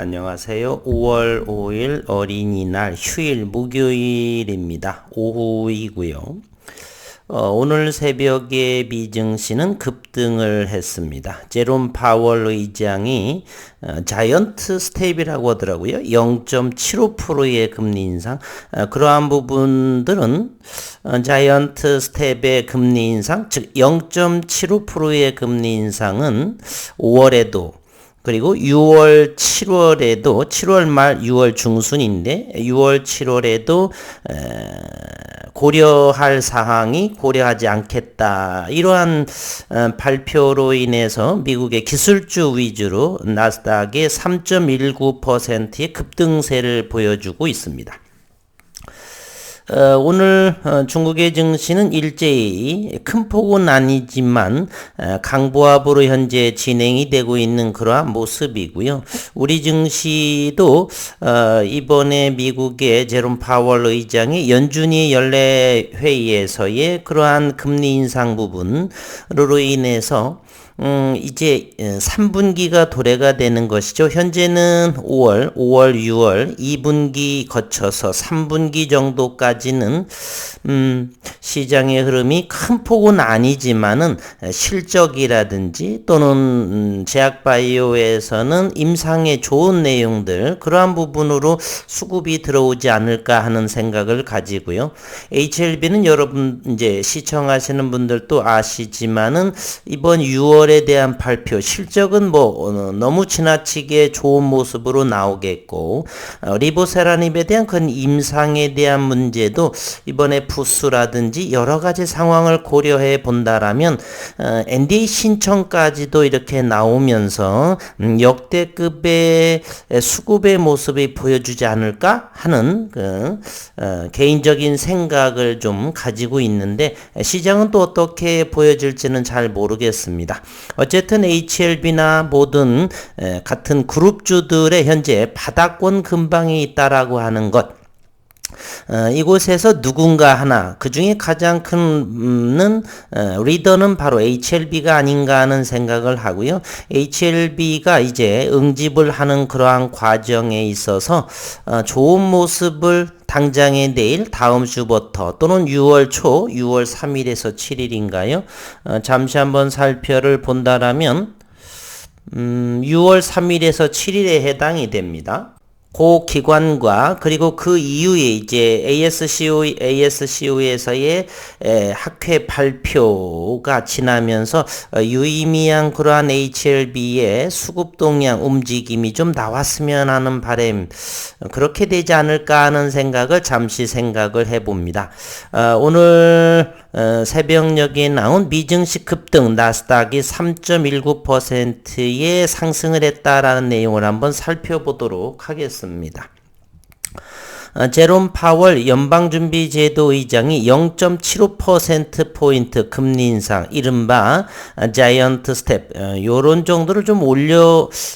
안녕하세요. 5월 5일 어린이날 휴일 목요일입니다. 오후이고요. 오늘 새벽에 미증시는 급등을 했습니다. 제롬 파월 의장이 자이언트 스텝이라고 하더라고요. 0.75%의 금리 인상. 그러한 부분들은 자이언트 스텝의 금리 인상, 즉 0.75%의 금리 인상은 5월에도 그리고 6월, 7월에도 7월 말 6월 중순인데 6월, 7월에도 고려할 사항이 고려하지 않겠다. 이러한 발표로 인해서 미국의 기술주 위주로 나스닥의 3.19%의 급등세를 보여주고 있습니다. 오늘 중국의 증시는 일제히 큰 폭은 아니지만 강보합으로 현재 진행이 되고 있는 그러한 모습이고요. 우리 증시도 이번에 미국의 제롬 파월 의장이 연준위 연례 회의에서의 그러한 금리 인상 부분으로 인해서 이제 3분기가 도래가 되는 것이죠. 현재는 5월, 6월 2분기 거쳐서 3분기 정도까지는 시장의 흐름이 큰 폭은 아니지만은 실적이라든지 또는 제약바이오에서는 임상에 좋은 내용들 그러한 부분으로 수급이 들어오지 않을까 하는 생각을 가지고요. HLB는 여러분 이제 시청하시는 분들도 아시지만은 이번 6월에 대한 발표 실적은 너무 지나치게 좋은 모습으로 나오겠고 리보세라닙에 대한 그 임상에 대한 문제도 이번에 부수라든지 여러 가지 상황을 고려해 본다라면 NDA 신청까지도 이렇게 나오면서 역대급의 수급의 모습이 보여주지 않을까 하는 개인적인 생각을 좀 가지고 있는데 시장은 또 어떻게 보여질지는 잘 모르겠습니다. 어쨌든 HLB나 모든 같은 그룹주들의 현재 바닥권 근방에 있다라고 하는 것, 이곳에서 누군가 하나 그 중에 가장 큰 리더는 바로 HLB가 아닌가 하는 생각을 하고요. HLB가 이제 응집을 하는 그러한 과정에 있어서 좋은 모습을 당장의 내일 다음 주부터 또는 6월 초 6월 3일에서 7일인가요? 잠시 한번 살펴를 본다라면 6월 3일에서 7일에 해당이 됩니다. 그 기관과 그리고 그 이후에 이제 ASCO에서의 학회 발표가 지나면서 유의미한 그러한 HLB의 수급 동향 움직임이 좀 나왔으면 하는 바람, 그렇게 되지 않을까 하는 생각을 잠시 생각을 해봅니다. 오늘 새벽녘에 나온 미증시 급등 나스닥이 3.19%의 상승을 했다라는 내용을 한번 살펴보도록 하겠습니다. 제롬 파월 연방준비제도 의장이 0.75%포인트 금리 인상, 이른바 자이언트 스텝, 요런 정도를 좀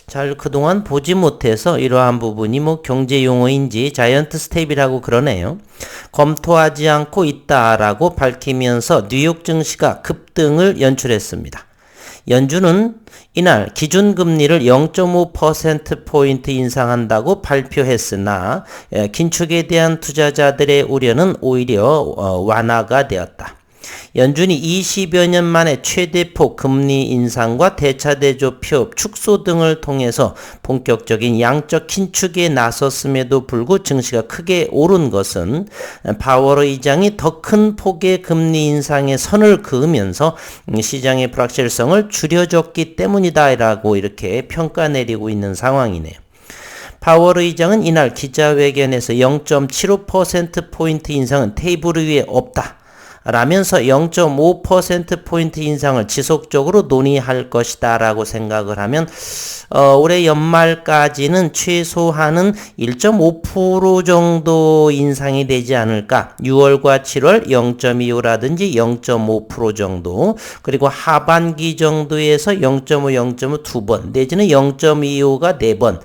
잘 그동안 보지 못해서 이러한 부분이 경제 용어인지 자이언트 스텝이라고 그러네요. 검토하지 않고 있다라고 밝히면서 뉴욕 증시가 급등을 연출했습니다. 연준은 이날 기준금리를 0.5%포인트 인상한다고 발표했으나 긴축에 대한 투자자들의 우려는 오히려 완화가 되었다. 연준이 20여 년 만에 최대폭 금리 인상과 대차대조표 축소 등을 통해서 본격적인 양적 긴축에 나섰음에도 불구하고 증시가 크게 오른 것은 파월 의장이 더 큰 폭의 금리 인상에 선을 그으면서 시장의 불확실성을 줄여줬기 때문이다라고 이렇게 평가 내리고 있는 상황이네요. 파월 의장은 이날 기자회견에서 0.75%포인트 인상은 테이블 위에 없다 라면서 0.5%포인트 인상을 지속적으로 논의할 것이다 라고 생각을 하면 올해 연말까지는 최소한은 1.5% 정도 인상이 되지 않을까. 6월과 7월 0.25라든지 0.5% 정도, 그리고 하반기 정도에서 0.5, 0.5 2번 내지는 0.25가 4번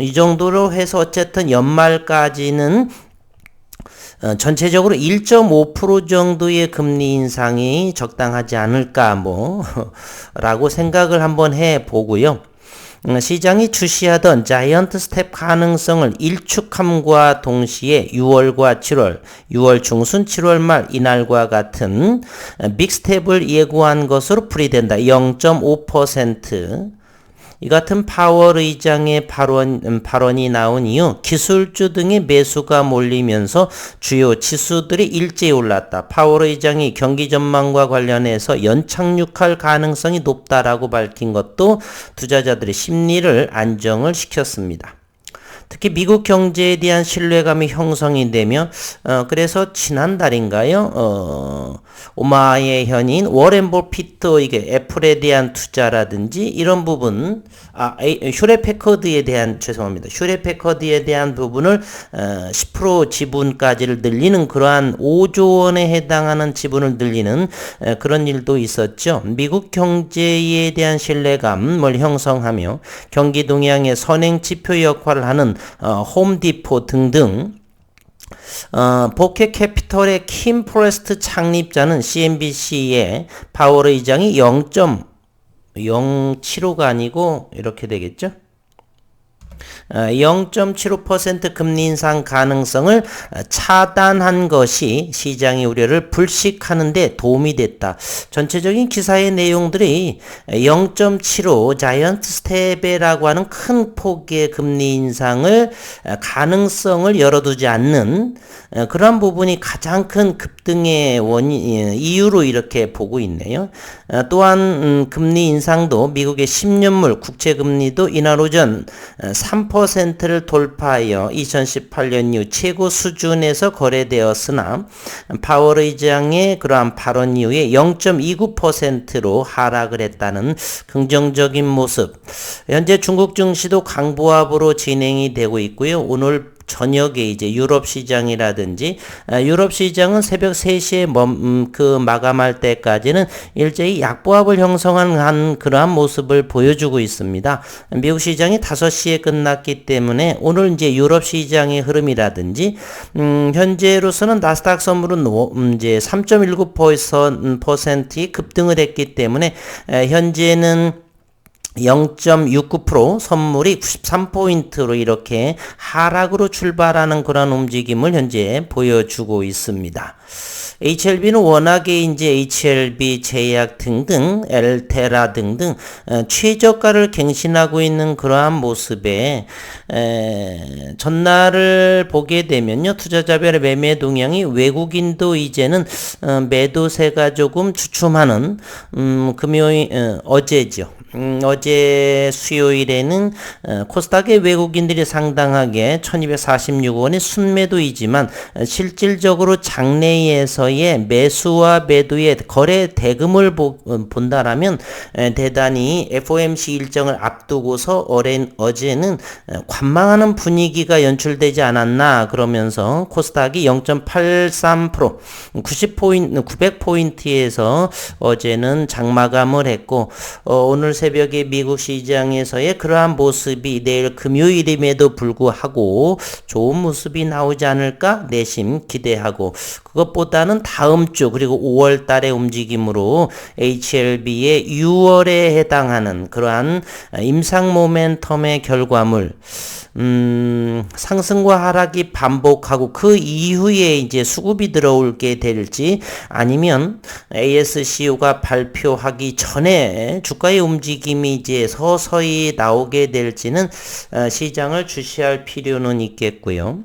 이 정도로 해서 어쨌든 연말까지는 전체적으로 1.5% 정도의 금리 인상이 적당하지 않을까 라고 생각을 한번 해 보고요. 시장이 주시하던 자이언트 스텝 가능성을 일축함과 동시에 6월과 7월, 6월 중순 7월 말 이날과 같은 빅스텝을 예고한 것으로 풀이된다. 0.5%. 이 같은 파월 의장의 발언이 나온 이후 기술주 등의 매수가 몰리면서 주요 지수들이 일제히 올랐다. 파월 의장이 경기 전망과 관련해서 연착륙할 가능성이 높다라고 밝힌 것도 투자자들의 심리를 안정을 시켰습니다. 특히 미국 경제에 대한 신뢰감이 형성이 되며 그래서 지난달인가요? 오마의 현인 워렌 버핏도 이게 애플에 대한 투자라든지 이런 부분 휴레패커드에 대한 휴레패커드에 대한 부분을 10% 지분까지를 늘리는 그러한 5조 원에 해당하는 지분을 늘리는 그런 일도 있었죠. 미국 경제에 대한 신뢰감을 형성하며 경기 동향의 선행 지표 역할을 하는 홈디포 등등 보케 캐피털의 킴 포레스트 창립자는 CNBC의 파월 의장이 0.075가 아니고 이렇게 되겠죠. 0.75% 금리 인상 가능성을 차단한 것이 시장의 우려를 불식하는 데 도움이 됐다. 전체적인 기사의 내용들이 0.75 자이언트 스텝이라고 하는 큰 폭의 금리 인상을 가능성을 열어두지 않는 그런 부분이 가장 큰 급등의 이유로 이렇게 보고 있네요. 또한 금리 인상도 미국의 10년물 국채금리도 이날 오전 3%를 돌파하여 2018년 이후 최고 수준에서 거래되었으나 파월 의장의 그러한 발언 이후에 0.29%로 하락을 했다는 긍정적인 모습. 현재 중국 증시도 강보합으로 진행이 되고 있고요. 오늘 저녁에 이제 유럽 시장이라든지 유럽 시장은 새벽 3시에 마감할 때까지는 일제히 약보합을 형성한 그러한 모습을 보여주고 있습니다. 미국 시장이 5시에 끝났기 때문에 오늘 이제 유럽 시장의 흐름이라든지 현재로서는 나스닥 선물은 이제 3.19%의 급등을 했기 때문에 현재는 0.69% 선물이 93포인트로 이렇게 하락으로 출발하는 그런 움직임을 현재 보여주고 있습니다. HLB는 워낙에 이제 HLB 제약 등등, 엘테라 등등 최저가를 갱신하고 있는 그러한 모습에 전날을 보게 되면요. 투자자별의 매매 동향이 외국인도 이제는 매도세가 조금 주춤하는 어제죠. 어제 수요일에는 코스닥의 외국인들이 상당하게 1246원의 순매도이지만 실질적으로 장내에서의 매수와 매도의 거래 대금을 본다라면 대단히 FOMC 일정을 앞두고서 어제는 관망하는 분위기가 연출되지 않았나 그러면서 코스닥이 0.83% 900포인트에서 어제는 장마감을 했고 오늘 새벽에 미국 시장에서의 그러한 모습이 내일 금요일임에도 불구하고 좋은 모습이 나오지 않을까 내심 기대하고 그것보다는 다음 주 그리고 5월 달의 움직임으로 HLB의 6월에 해당하는 그러한 임상 모멘텀의 결과물 상승과 하락이 반복하고 그 이후에 이제 수급이 들어올게 될지 아니면 ASCO가 발표하기 전에 주가의 움직임이 이제 서서히 나오게 될지는 시장을 주시할 필요는 있겠고요.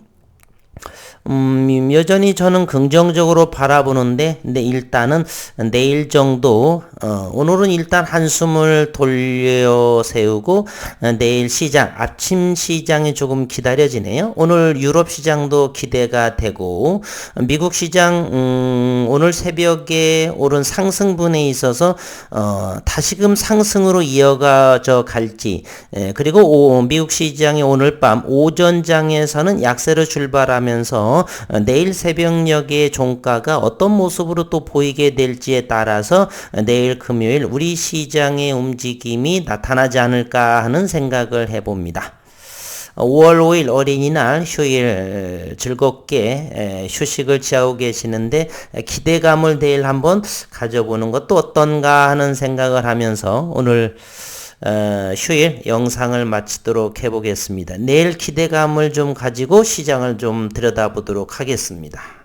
여전히 저는 긍정적으로 바라보는데, 근데 일단은 내일 정도, 오늘은 일단 한숨을 돌려 세우고, 내일 시장, 아침 시장이 조금 기다려지네요. 오늘 유럽 시장도 기대가 되고, 미국 시장, 오늘 새벽에 오른 상승분에 있어서, 다시금 상승으로 이어가져 갈지, 그리고 미국 시장이 오늘 밤 오전장에서는 약세로 출발하면서 내일 새벽녘의 종가가 어떤 모습으로 또 보이게 될지에 따라서 내일 금요일 우리 시장의 움직임이 나타나지 않을까 하는 생각을 해봅니다. 5월 5일 어린이날 휴일 즐겁게 휴식을 취하고 계시는데 기대감을 내일 한번 가져보는 것도 어떤가 하는 생각을 하면서 오늘 휴일 영상을 마치도록 해보겠습니다. 내일 기대감을 좀 가지고 시장을 좀 들여다보도록 하겠습니다.